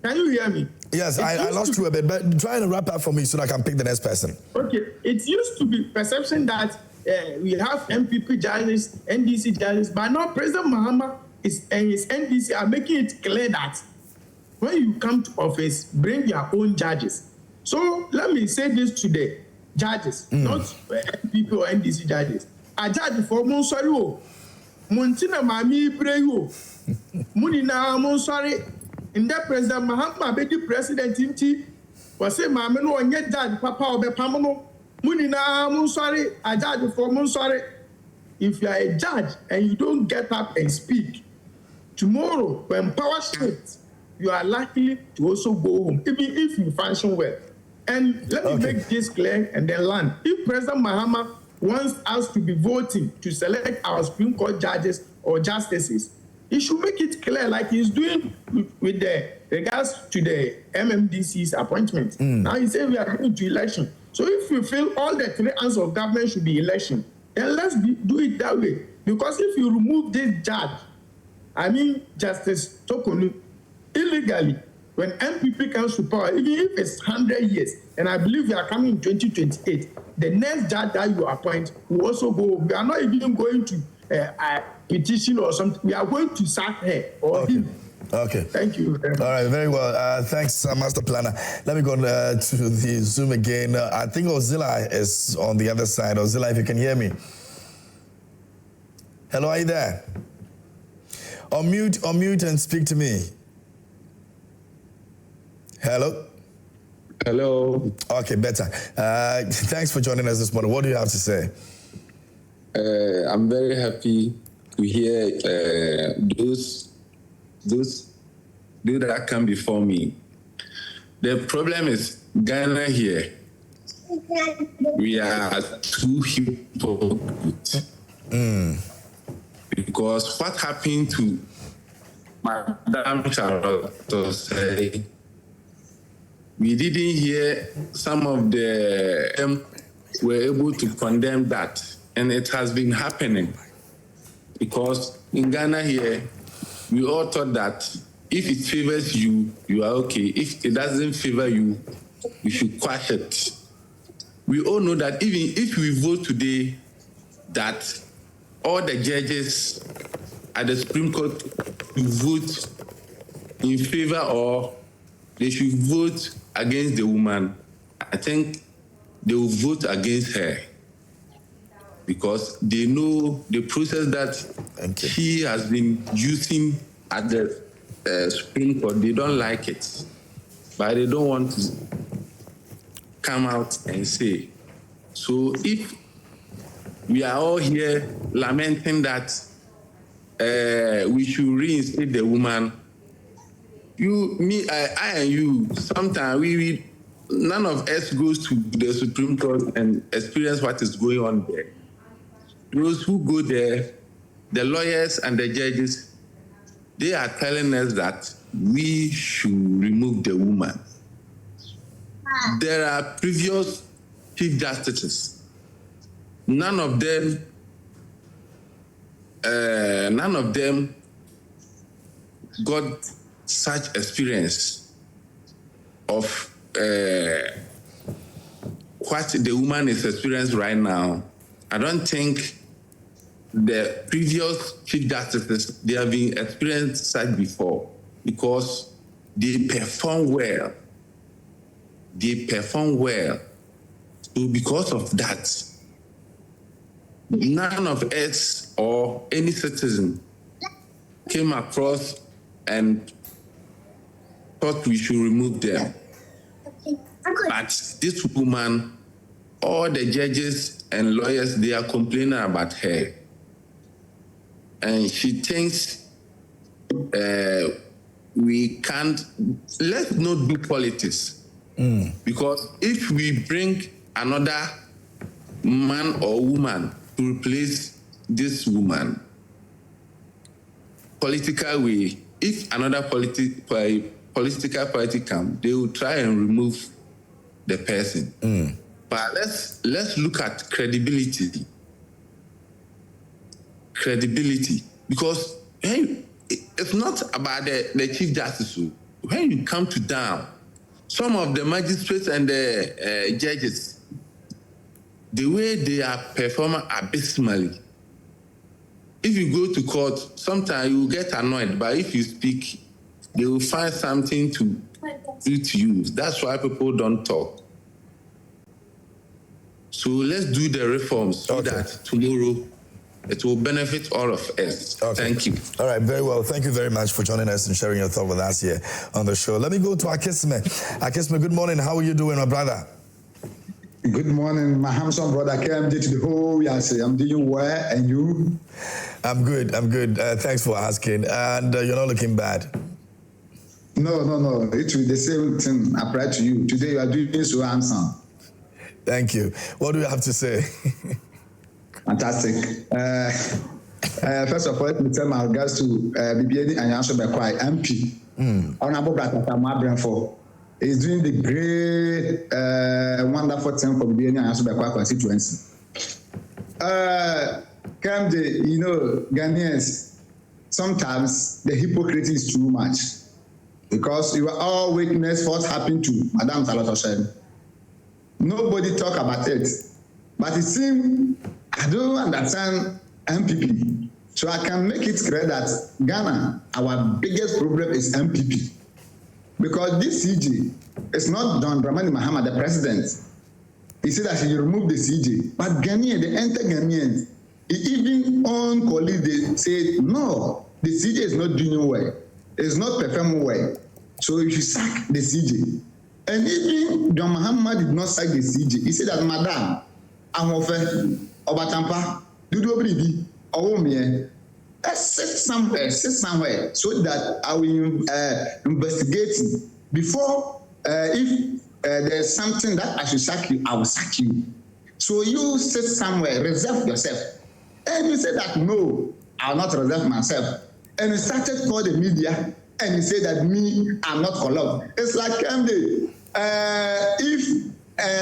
[SPEAKER 11] Can you hear me?
[SPEAKER 2] Yes, I lost you a bit, but try to wrap up for me so that I can pick the next person.
[SPEAKER 11] Okay, it used to be perception that we have MPP judges, NDC judges, but now President Mahama and his NDC are making it clear that when you come to office, bring your own judges. So let me say this to the judges, not MPP or NDC judges. A judge for Monsario, Montina Mami Breyo, Munina Monsari. In that President Mahama be the president inti was say mama no onye judge papa obe pamano munina munsori a judge for munsori. If you are a judge and you don't get up and speak, tomorrow when power shifts, you are likely to also go home, even if you function well. And let me make this clear and then land. If President Mahama wants us to be voting to select our Supreme Court judges or justices, he should make it clear, like he's doing with the regards to the MMDC's appointment. Now he said we are going to election. So if you feel all the 3 arms of government should be election, then let's do it that way. Because if you remove this judge, I mean Justice Torkonoo, illegally, when MPP comes to power, even if it's 100 years, and I believe we are coming in 2028, the next judge that you appoint will also go. We are not even going to petition or something. We are going to sack her or him.
[SPEAKER 2] Okay.
[SPEAKER 11] Thank you very much.
[SPEAKER 2] All right, very well. Thanks, Master Planner. Let me go to the Zoom again. I think Ozilla is on the other side. Ozilla, if you can hear me. Hello, are you there? Unmute and speak to me. Hello?
[SPEAKER 12] Hello.
[SPEAKER 2] Okay, better. Thanks for joining us this morning. What do you have to say?
[SPEAKER 12] I'm very happy to hear those that come before me. The problem is Ghana here. We are too hypocrites. Because what happened to Madame Charlotte say, we didn't hear some of them were able to condemn that. And it has been happening. Because in Ghana here, we all thought that if it favors you, you are okay. If it doesn't favor you, you should quash it. We all know that even if we vote today, that all the judges at the Supreme Court will vote in favor or they should vote against the woman, I think they will vote against her. Because they know the process that she has been using at the Supreme Court. They don't like it, but they don't want to come out and say. So if we are all here lamenting that we should reinstate the woman, I and you, sometimes we none of us goes to the Supreme Court and experience what is going on there. Those who go there, the lawyers and the judges, they are telling us that we should remove the woman. There are previous chief justices. None of them got such experience of what the woman is experiencing right now. I don't think the previous chief justices, they have been experienced such before because they perform well. They perform well. So because of that, none of us or any citizen came across and thought we should remove them. But this woman, all the judges and lawyers, they are complaining about her. And she thinks we can't, let's not do politics. Because if we bring another man or woman to replace this woman, political way, if another political party comes, they will try and remove the person. But let's look at credibility. Credibility, because it's not about the chief justice. When you come to down, some of the magistrates and the judges, the way they are performing abysmally. If you go to court, sometimes you get annoyed, but if you speak, they will find something to do to you. That's why people don't talk. So let's do the reforms so that tomorrow it will benefit all of us. Thank you.
[SPEAKER 2] All right, very well. Thank you very much for joining us and sharing your thought with us here on the show. Let me go to Akisme. Akisme, good morning. How are you doing, my brother?
[SPEAKER 13] Good morning, my handsome brother. KMJ to the whole. Yes, I'm doing well, and you?
[SPEAKER 2] I'm good. Thanks for asking. And you're not looking bad.
[SPEAKER 13] No. It will be the same thing apply to you. Today you are doing so handsome.
[SPEAKER 2] Thank you. What do you have to say?
[SPEAKER 13] Fantastic. First of all, let me tell my regards to BBN and Yansho Bekwai, MP. Honorable Brother Mabrenfo is doing the great, wonderful thing for BBN and Yansho Bekwai constituency. Ghanaians, sometimes the hypocrisy is too much because you are all witness what happened to Madame Salotoshen. Nobody talk about it, but it seems I don't understand MPP. So I can make it clear that Ghana, our biggest problem is MPP. Because this CJ is not John Dramani Mahama, the president. He said that he removed the CJ. But Ghanaians, the Ghanaians, even own colleagues, they say, no, the CJ is not doing well. It's not performing well. So you should sack the CJ. And even John Mahama did not sack the CJ. He said that, Madam, I'm offer Obatampa, Dudobridi, Owomie, sit somewhere so that I will investigate before if there's something that I should sack you, I will sack you. So you sit somewhere, reserve yourself. And you say that, no, I will not reserve myself. And you started for the media and you say that me, I'm not corrupt. It's like MD, if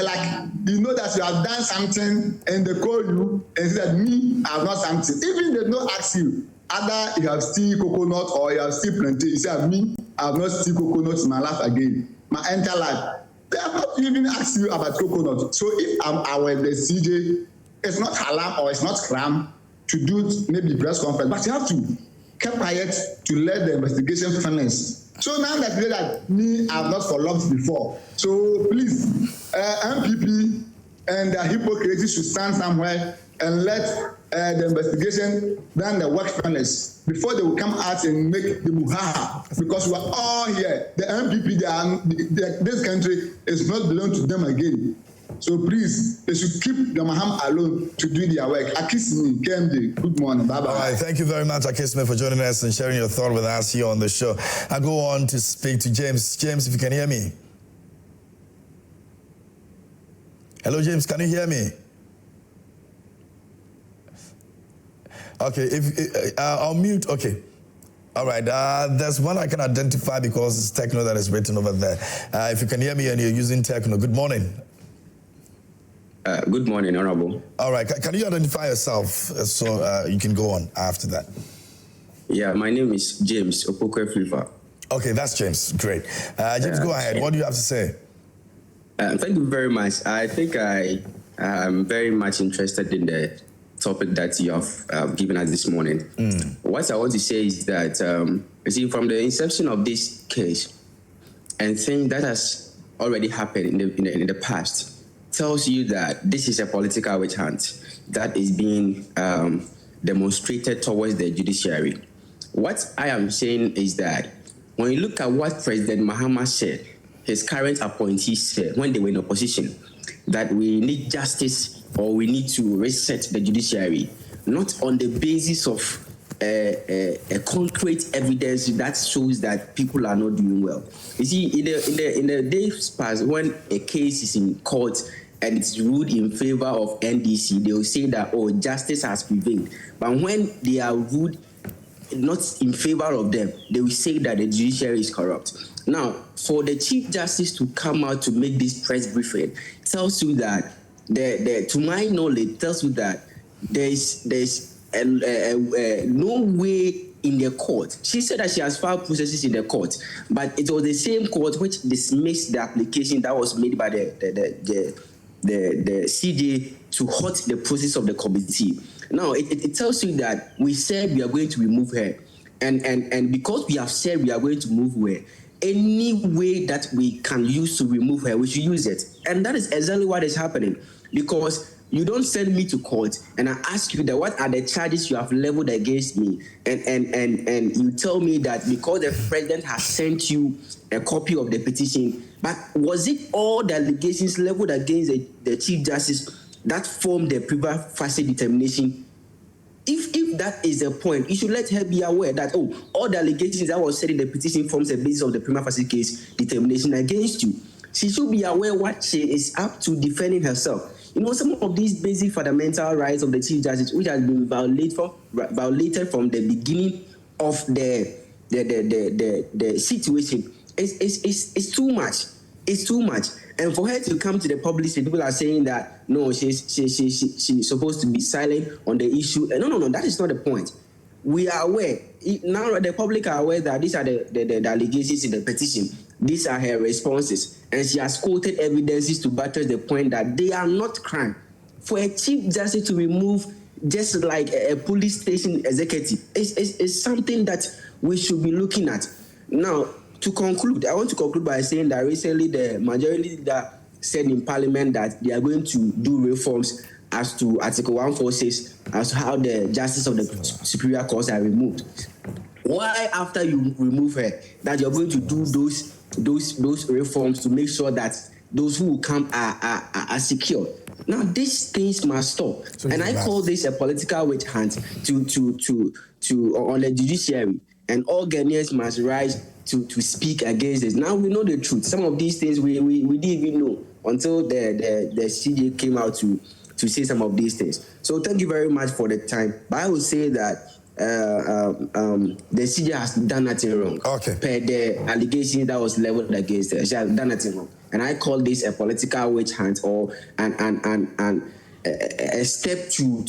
[SPEAKER 13] like you know that you have done something and they call you and say that me, I have not something. Even they don't ask you, either you have still coconut or you have still plantain. You say, me, I have not still coconut in my life again, my entire life. They have not even asked you about coconut. So if I were the CJ, it's not halal or it's not cram to do maybe press conference, but you have to keep quiet to let the investigation finish. So now that you know that me, I've not followed before. So please, MPP and the hypocrisy should stand somewhere and let the investigation done the work finish before they will come out and make the muhaha. Because we are all here. The MPP, this country is not belong to them again. So please, they should keep the Maham alone to do their work. Akisme, KMD, good morning. Bye-bye.
[SPEAKER 2] All right, thank you very much, Akisme, for joining us and sharing your thought with us here on the show. I go on to speak to James. James, if you can hear me. Hello, James, can you hear me? Okay, I'll mute. Okay. All right, there's one I can identify because it's Techno that is written over there. If you can hear me and you're using Techno, good morning.
[SPEAKER 7] Good morning, Honorable.
[SPEAKER 2] All right, can you identify yourself so you can go on after that?
[SPEAKER 7] Yeah, my name is James Opokwe Fliva.
[SPEAKER 2] Okay, that's James. Great. James, go ahead. What do you have to say?
[SPEAKER 7] Thank you very much. I think I am very much interested in the topic that you have given us this morning. What I want to say is that, you see, from the inception of this case, and things that has already happened in the past, tells you that this is a political witch hunt that is being demonstrated towards the judiciary. What I am saying is that when you look at what President Mahama said, his current appointees said when they were in opposition, that we need justice or we need to reset the judiciary, not on the basis of a concrete evidence that shows that people are not doing well. You see, in the days past, when a case is in court and it's ruled in favor of NDC, they will say that, oh, justice has prevailed. But when they are ruled not in favor of them, they will say that the judiciary is corrupt. Now, for the Chief Justice to come out to make this press briefing tells you that, to my knowledge, tells you that there's no way in the court. She said that she has filed processes in the court, but it was the same court which dismissed the application that was made by the CJ to halt the process of the committee. Now, it tells you that we said we are going to remove her, and because we have said we are going to remove her, any way that we can use to remove her, we should use it. And that is exactly what is happening, because you don't send me to court and I ask you that what are the charges you have leveled against me, and you tell me that because the president has sent you a copy of the petition, but was it all the allegations leveled against the Chief Justice that formed the prima facie determination? If that is the point, you should let her be aware that, oh, all the allegations that was said in the petition forms the basis of the prima facie case determination against you. She should be aware what she is up to defending herself. You know, some of these basic fundamental rights of the Chief Justice, which has been violated from the beginning of the situation, is too much. It's too much. And for her to come to the public, people are saying that, no, she's supposed to be silent on the issue. No, that is not the point. We are aware. Now the public are aware that these are the allegations in the petition. These are her responses. And she has quoted evidences to buttress the point that they are not crime. For a Chief Justice to remove just like a police station executive is something that we should be looking at. Now, to conclude, I want to conclude by saying that recently the majority leader said in Parliament that they are going to do reforms as to Article 146, as to how the justice of the Superior Courts are removed. Why, after you remove her, that you're going to do those reforms to make sure that those who will come are secure? Now, these things must stop. And I call this a political witch hunt on the judiciary. And all Ghanaians must rise to speak against this. Now we know the truth. Some of these things we didn't even know until the CJ came out to say some of these things. So thank you very much for the time. But I would say that the CJ has done nothing wrong.
[SPEAKER 2] Okay.
[SPEAKER 7] Per the allegation that was leveled against her, she has done nothing wrong. And I call this a political witch hunt or a step to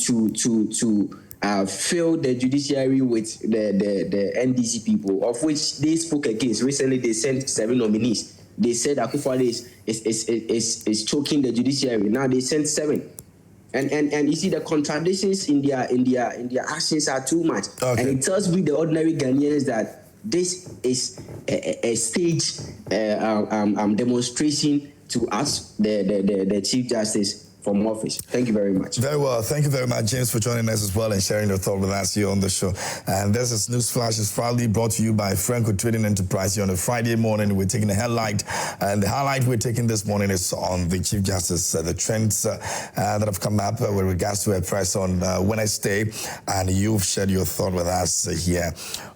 [SPEAKER 7] fill the judiciary with the NDC people, of which they spoke against. Recently, they sent 7 nominees. They said Akufo-Addo is choking the judiciary. Now they sent 7, and you see the contradictions in their actions are too much. Okay. And it tells me the ordinary Ghanaians that this is a stage demonstration to ask the Chief Justice from office. Thank you very much.
[SPEAKER 2] Very well. Thank you very much, James, for joining us as well and sharing your thought with us here on the show. And this is Newsflash is proudly brought to you by Franco Trading Enterprise here on a Friday morning. We're taking a highlight, and the highlight we're taking this morning is on the Chief Justice, the trends that have come up with regards to a press on Wednesday, and you've shared your thought with us here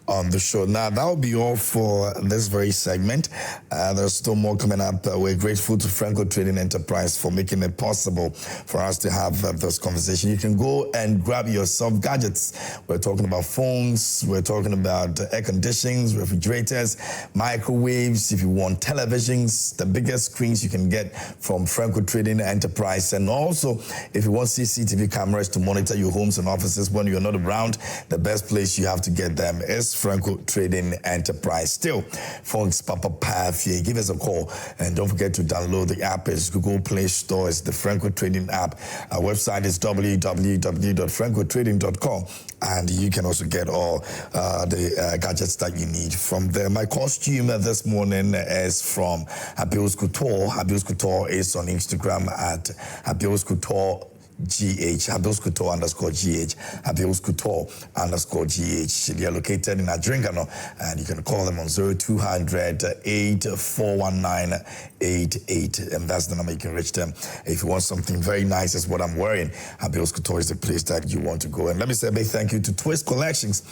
[SPEAKER 2] on the show. Now, that will be all for this very segment. There's still more coming up. We're grateful to Franco Trading Enterprise for making it possible for us to have this conversation. You can go and grab yourself gadgets. We're talking about phones. We're talking about air conditionings, refrigerators, microwaves. If you want televisions, the biggest screens you can get from Franco Trading Enterprise. And also, if you want CCTV cameras to monitor your homes and offices when you're not around, the best place you have to get them is Franco Trading Enterprise. Still, phones pop up path here. Give us a call and don't forget to download the app. It's Google Play Store. It's the Franco Trading app. Our website is www.francotrading.com, and you can also get all the gadgets that you need from there. My costume this morning is from Habil's Couture. Habil's Couture is on Instagram at Habil's Couture GH, Habil's Couture _GH, Habil's Couture _GH. They are located in Adringano, and you can call them on 0200 841988, and that's the number you can reach them. If you want something very nice as what I'm wearing, Habil's Couture is the place that you want to go. And let me say a big thank you to Twist Collections.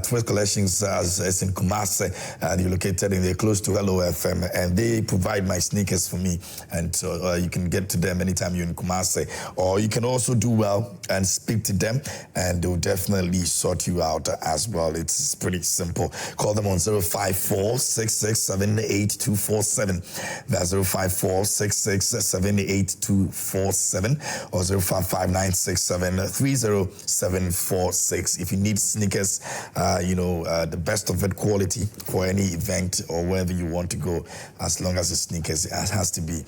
[SPEAKER 2] Twist Collections is in Kumasi. They're located they're close to Hello FM, and they provide my sneakers for me. And so you can get to them anytime you're in Kumasi, or you can also do well and speak to them, and they'll definitely sort you out as well. It's pretty simple. Call them on 054-6678-247. That's 054-6678-247 or 055-967-30746. If you need sneakers, the best of it quality for any event or wherever you want to go, as long as the sneakers, it has to be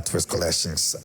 [SPEAKER 2] Twist Collections.